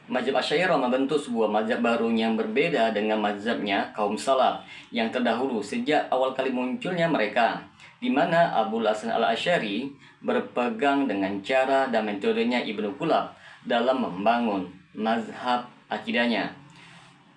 Mazhab Asy'ariyah membentuk sebuah mazhab baru yang berbeda dengan mazhabnya kaum salaf yang terdahulu sejak awal kali munculnya mereka, di mana Abul Hasan al-Asy'ari berpegang dengan cara dan metodenya Ibnu Qulab dalam membangun mazhab akidahnya.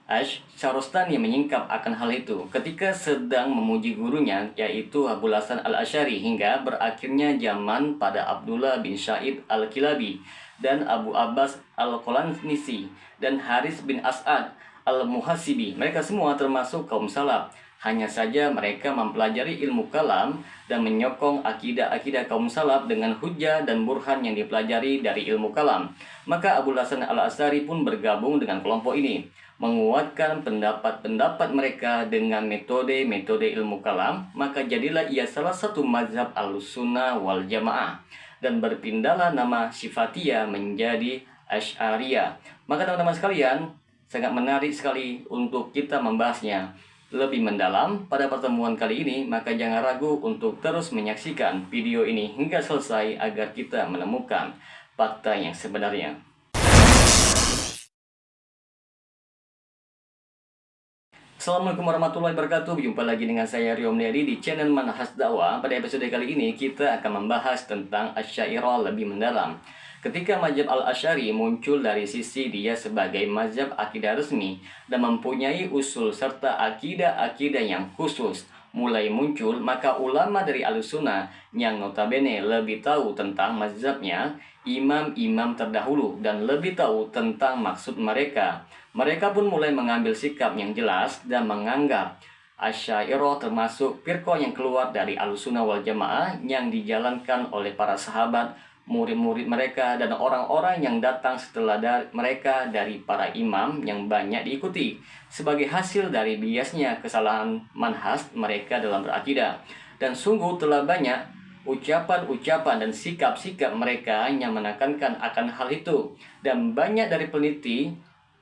Asy-Syarostani menyingkap akan hal itu ketika sedang memuji gurunya yaitu Abul Hasan al-Asy'ari hingga berakhirnya zaman pada Abdullah bin Syaib al-Kilabi dan Abu Abbas al-Qalanisi dan Haris bin As'ad al-Muhasibi. Mereka semua termasuk kaum salaf. Hanya saja mereka mempelajari ilmu kalam dan menyokong akidah-akidah kaum salaf dengan hujah dan burhan yang dipelajari dari ilmu kalam. Maka Abul Hasan al-Asy'ari pun bergabung dengan kelompok ini, menguatkan pendapat-pendapat mereka dengan metode-metode ilmu kalam. Maka jadilah ia salah satu mazhab Ahlussunnah wal Jamaah dan berpindahlah nama Syifatiyah menjadi Asy'ariyah. Maka teman-teman sekalian, sangat menarik sekali untuk kita membahasnya lebih mendalam pada pertemuan kali ini. Maka jangan ragu untuk terus menyaksikan video ini hingga selesai agar kita menemukan fakta yang sebenarnya. Assalamualaikum warahmatullahi wabarakatuh. Berjumpa lagi dengan saya Rio Mulyadi di channel Manhaj Dakwah. Pada episode kali ini kita akan membahas tentang Asy'ariyah lebih mendalam. Ketika mazhab al-Asy'ari muncul dari sisi dia sebagai mazhab akidah resmi dan mempunyai usul serta akidah-akidah yang khusus mulai muncul, maka ulama dari Ahlussunnah yang notabene lebih tahu tentang mazhabnya, imam-imam terdahulu, dan lebih tahu tentang maksud mereka. Mereka pun mulai mengambil sikap yang jelas dan menganggap Asy'ariyah termasuk firqah yang keluar dari Ahlussunnah wal Jamaah yang dijalankan oleh para sahabat, murid-murid mereka, dan orang-orang yang datang setelah mereka dari para imam yang banyak diikuti sebagai hasil dari biasnya kesalahan manhaj mereka dalam berakidah. Dan sungguh telah banyak ucapan-ucapan dan sikap-sikap mereka yang menekankan akan hal itu, dan banyak dari peneliti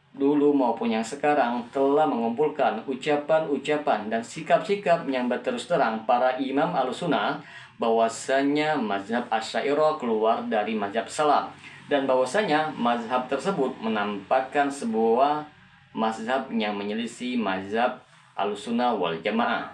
dulu maupun yang sekarang telah mengumpulkan ucapan-ucapan dan sikap-sikap yang berterus terang para imam Ahlussunnah bahwasanya mazhab Asy'ariyah keluar dari mazhab salaf, dan bahwasanya mazhab tersebut menampakkan sebuah mazhab yang menyelisih mazhab Ahlussunnah wal Jamaah.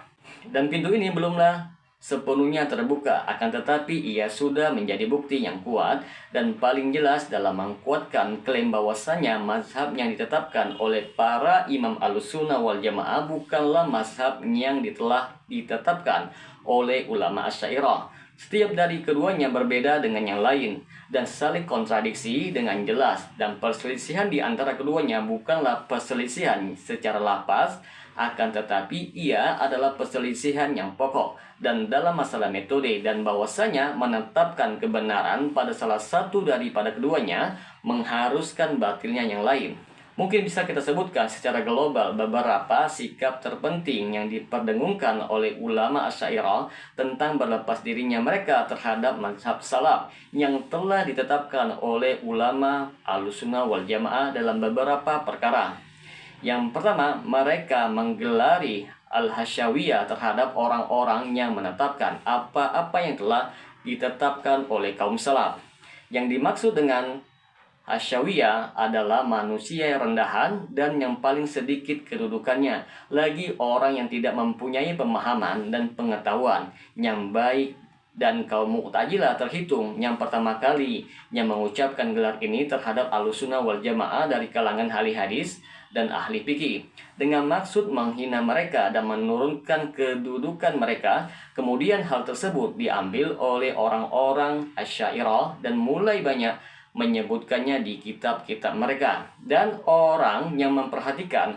Dan pintu ini belumlah sepenuhnya terbuka, akan tetapi ia sudah menjadi bukti yang kuat dan paling jelas dalam menguatkan klaim bahwasanya mazhab yang ditetapkan oleh para imam Ahlussunnah wal Jamaah bukanlah mazhab yang telah ditetapkan oleh ulama Asy'ariyah. Setiap dari keduanya berbeda dengan yang lain dan saling kontradiksi dengan jelas, dan perselisihan di antara keduanya bukanlah perselisihan secara lafaz, akan tetapi ia adalah perselisihan yang pokok dan dalam masalah metode, dan bahwasanya menetapkan kebenaran pada salah satu daripada keduanya mengharuskan batilnya yang lain. Mungkin bisa kita sebutkan secara global beberapa sikap terpenting yang diperdengungkan oleh ulama Asy'ariyah tentang berlepas dirinya mereka terhadap mazhab salaf yang telah ditetapkan oleh ulama Ahlussunnah wal Jamaah dalam beberapa perkara. Yang pertama, mereka menggelari al-hasyawiyah terhadap orang-orang yang menetapkan apa-apa yang telah ditetapkan oleh kaum salaf. Yang dimaksud dengan Hasyawiyah adalah manusia yang rendahan dan yang paling sedikit kedudukannya, lagi orang yang tidak mempunyai pemahaman dan pengetahuan yang baik. Dan kaum Mu'tazilah terhitung yang pertama kali yang mengucapkan gelar ini terhadap Ahlussunnah wal Jamaah dari kalangan ahli hadis dan ahli fikih, dengan maksud menghina mereka dan menurunkan kedudukan mereka. Kemudian hal tersebut diambil oleh orang-orang Asy'ariyah dan mulai banyak menyebutkannya di kitab-kitab mereka, dan orang yang memperhatikan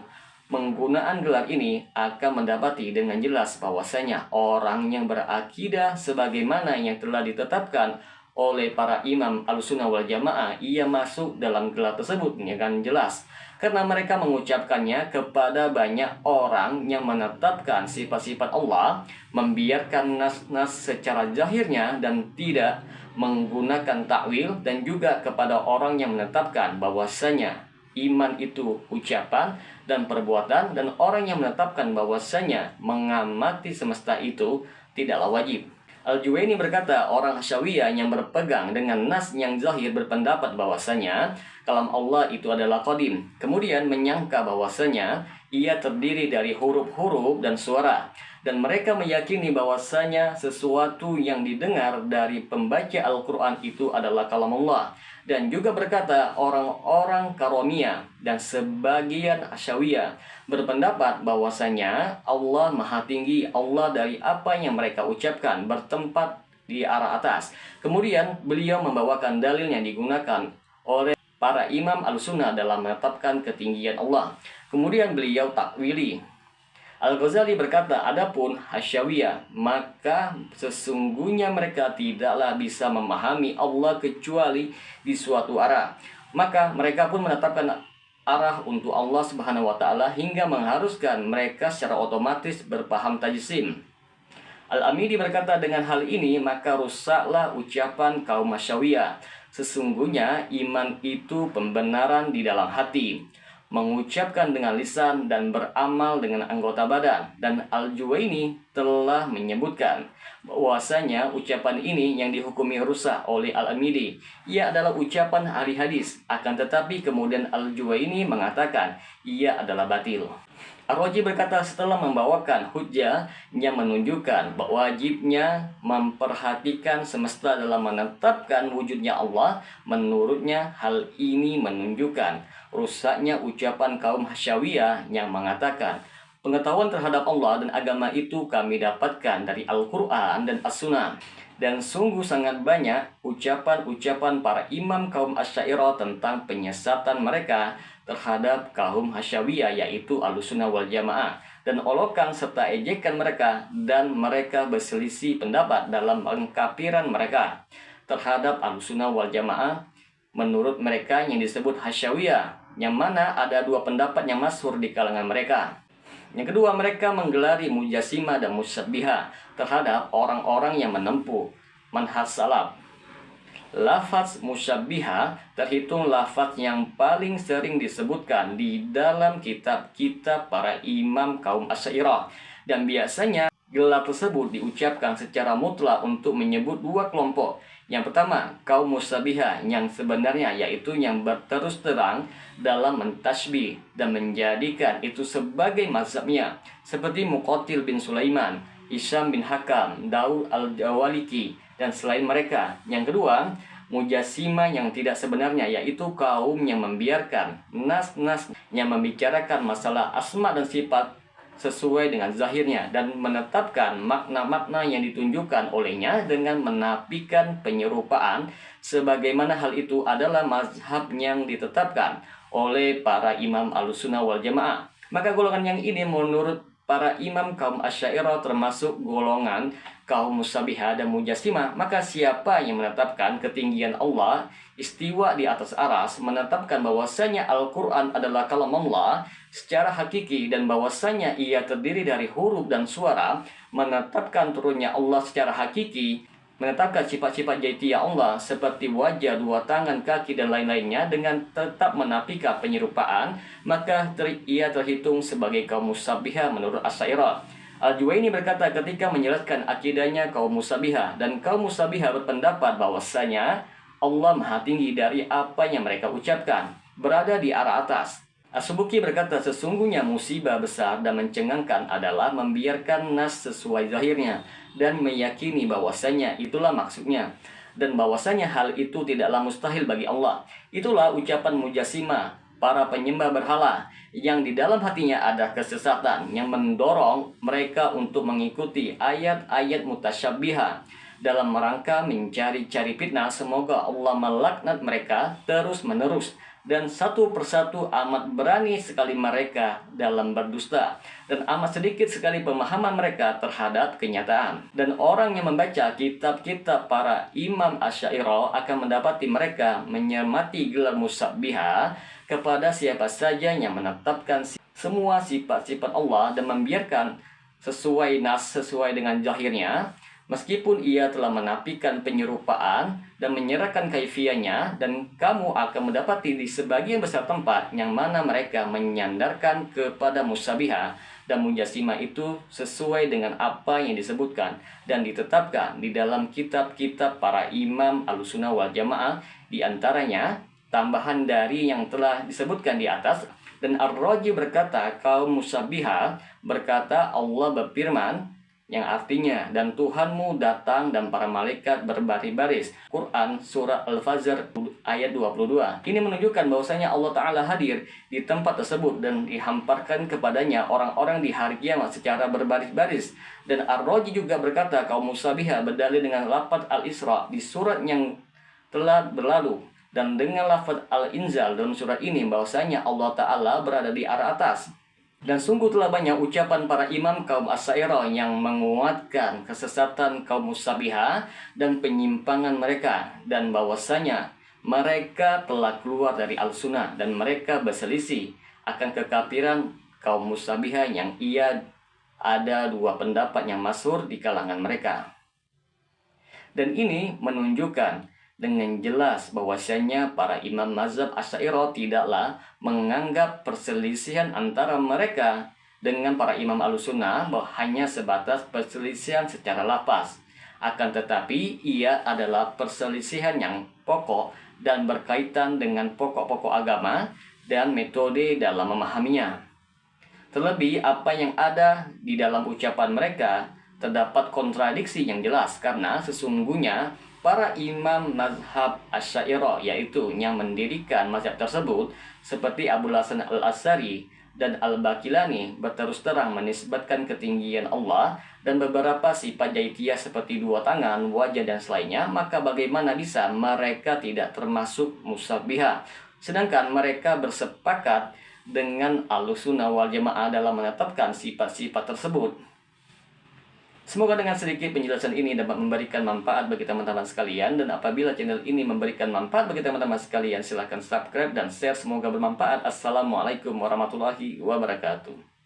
penggunaan gelar ini akan mendapati dengan jelas bahwasanya orang yang berakidah sebagaimana yang telah ditetapkan oleh para imam Ahlussunnah wal Jamaah, ia masuk dalam gelar tersebut dengan jelas, karena mereka mengucapkannya kepada banyak orang yang menetapkan sifat-sifat Allah, membiarkan nas-nas secara zahirnya dan tidak menggunakan takwil, dan juga kepada orang yang menetapkan bahwasanya iman itu ucapan dan perbuatan, dan orang yang menetapkan bahwasanya mengamati semesta itu tidaklah wajib. Al-Juwaini berkata, orang Hasyawiyah yang berpegang dengan nas yang zahir berpendapat bahwasanya kalam Allah itu adalah qadim, kemudian menyangka bahwasanya ia terdiri dari huruf-huruf dan suara, dan mereka meyakini bahwasanya sesuatu yang didengar dari pembaca Al-Quran itu adalah kalam Allah. Dan juga berkata orang-orang Karomiyah dan sebagian Asyawiyah berpendapat bahwasanya Allah Maha Tinggi, Allah dari apa yang mereka ucapkan bertempat di arah atas. Kemudian beliau membawakan dalil yang digunakan oleh para imam al-sunnah dalam menetapkan ketinggian Allah. Kemudian beliau takwili. Al-Ghazali berkata, adapun Hasyawiyah, maka sesungguhnya mereka tidaklah bisa memahami Allah kecuali di suatu arah. Maka mereka pun menetapkan arah untuk Allah Subhanahu wa taala hingga mengharuskan mereka secara otomatis berpaham tajsim. Al-Amidi berkata, dengan hal ini maka rusaklah ucapan kaum Hasyawiyah. Sesungguhnya iman itu pembenaran di dalam hati, mengucapkan dengan lisan dan beramal dengan anggota badan. Dan Al-Juwaini telah menyebutkan bahwasanya ucapan ini yang dihukumi rusak oleh Al-Amidi, ia adalah ucapan ahli hadis, akan tetapi kemudian Al-Juwaini mengatakan ia adalah batil. Ar-Raji berkata, setelah membawakan hujjah yang menunjukkan bahwa wajibnya memperhatikan semesta dalam menetapkan wujudnya Allah, menurutnya hal ini menunjukkan rusaknya ucapan kaum Hasyawiyah yang mengatakan pengetahuan terhadap Allah dan agama itu kami dapatkan dari Al-Quran dan As-Sunnah. Dan sungguh sangat banyak ucapan-ucapan para imam kaum Asy'ariyah tentang penyesatan mereka terhadap kaum Hasyawiyah, yaitu Ahlussunnah wal Jamaah, dan olokan serta ejekan mereka, dan mereka berselisih pendapat dalam pengkafiran mereka terhadap Ahlussunnah wal Jamaah menurut mereka yang disebut Hasyawiyah, yang mana ada dua pendapat yang masyhur di kalangan mereka. Yang kedua, mereka menggelari mujassimah dan musyabbihah terhadap orang-orang yang menempuh manhaj salaf. Lafaz musyabbihah terhitung lafaz yang paling sering disebutkan di dalam kitab-kitab para imam kaum Asy'ariyah, dan biasanya gelar tersebut diucapkan secara mutlak untuk menyebut dua kelompok. Yang pertama, kaum musyabbihah yang sebenarnya, yaitu yang berterus terang dalam mentasbih dan menjadikan itu sebagai mazhabnya, seperti Muqatil bin Sulaiman, Hisham bin Hakam, Daud al-Jawaliki, dan selain mereka. Yang kedua, mujassimah yang tidak sebenarnya, yaitu kaum yang membiarkan nas-nas yang membicarakan masalah asma dan sifat sesuai dengan zahirnya dan menetapkan makna-makna yang ditunjukkan olehnya dengan menafikan penyerupaan, sebagaimana hal itu adalah mazhab yang ditetapkan oleh para imam Ahlussunnah wal Jamaah. Maka golongan yang ini menurut para imam kaum Asy'ariyah termasuk golongan kaum musyabbihah dan mujassimah. Maka siapa yang menetapkan ketinggian Allah, istiwa di atas aras, menetapkan bahwasanya Al-Quran adalah kalam Allah secara hakiki dan bahwasanya ia terdiri dari huruf dan suara, menetapkan turunnya Allah secara hakiki, menetapkan sifat-sifat jaitiyah Allah seperti wajah, dua tangan, kaki, dan lain-lainnya dengan tetap menafikan penyerupaan, maka ia terhitung sebagai kaum musyabbihah menurut Asy'ariyah. Al-Juwaini berkata ketika menjelaskan akidahnya kaum musyabbihah, dan kaum musyabbihah berpendapat bahwasanya Allah Maha Tinggi dari apa yang mereka ucapkan, berada di arah atas. As-Subuki berkata, sesungguhnya musibah besar dan mencengangkan adalah membiarkan nas sesuai zahirnya dan meyakini bahwasanya itulah maksudnya, dan bahwasanya hal itu tidaklah mustahil bagi Allah. Itulah ucapan mujassimah, para penyembah berhala, yang di dalam hatinya ada kesesatan yang mendorong mereka untuk mengikuti ayat-ayat mutasyabbihah dalam rangka mencari-cari fitnah. Semoga Allah melaknat mereka terus-menerus, dan satu persatu amat berani sekali mereka dalam berdusta, dan amat sedikit sekali pemahaman mereka terhadap kenyataan. Dan orang yang membaca kitab-kitab para imam Asy'ariyah akan mendapati mereka menyemati gelar musyabbihah kepada siapa saja yang menetapkan semua sifat-sifat Allah dan membiarkan sesuai nas, sesuai dengan zahirnya, meskipun ia telah menafikan penyerupaan dan menyerahkan kaifiahnya. Dan kamu akan mendapati di sebagian besar tempat yang mana mereka menyandarkan kepada musyabbihah, dan mujassimah itu sesuai dengan apa yang disebutkan dan ditetapkan di dalam kitab-kitab para imam Ahlussunnah wal Jamaah, di antaranya tambahan dari yang telah disebutkan di atas. Dan Ar-Razi berkata, kaum Musyabbihah berkata Allah berfirman, yang artinya, dan Tuhanmu datang dan para malaikat berbaris-baris. Quran Surah Al-Fajr ayat 22. Ini menunjukkan bahwasanya Allah Ta'ala hadir di tempat tersebut dan dihamparkan kepadanya orang-orang di hari kiamat secara berbaris-baris. Dan Ar-Razi juga berkata, kaum Musyabbihah berdalil dengan lafaz Al-Isra di surat yang telah berlalu, dan dengan lafaz Al-Inzal dalam surat ini bahwasanya Allah Ta'ala berada di arah atas. Dan sungguh telah banyak ucapan para imam kaum Asy'ariyah yang menguatkan kesesatan kaum Musyabbihah dan penyimpangan mereka, dan bahwasanya mereka telah keluar dari Al-Sunnah dan mereka berselisih akan kekafiran kaum Musyabbihah yang ada dua pendapat yang masyhur di kalangan mereka. Dan ini menunjukkan dengan jelas bahwasanya para imam mazhab Asy'ariyah tidaklah menganggap perselisihan antara mereka dengan para imam Ahlussunnah bahwa hanya sebatas perselisihan secara lafaz. Akan tetapi ia adalah perselisihan yang pokok dan berkaitan dengan pokok-pokok agama dan metode dalam memahaminya. Terlebih apa yang ada di dalam ucapan mereka terdapat kontradiksi yang jelas, karena sesungguhnya para imam mazhab Asy'ariyah, yaitu yang mendirikan mazhab tersebut, seperti Abul Hasan Al-Asy'ari dan Al-Baqillani, berterus terang menisbatkan ketinggian Allah dan beberapa sifat jaitiyah seperti dua tangan, wajah, dan selainnya. Maka bagaimana bisa mereka tidak termasuk Musyabbihah, sedangkan mereka bersepakat dengan Ahlussunnah wal Jamaah dalam menetapkan sifat-sifat tersebut? Semoga dengan sedikit penjelasan ini dapat memberikan manfaat bagi teman-teman sekalian. Dan apabila channel ini memberikan manfaat bagi teman-teman sekalian, silahkan subscribe dan share. Semoga bermanfaat. Assalamualaikum warahmatullahi wabarakatuh.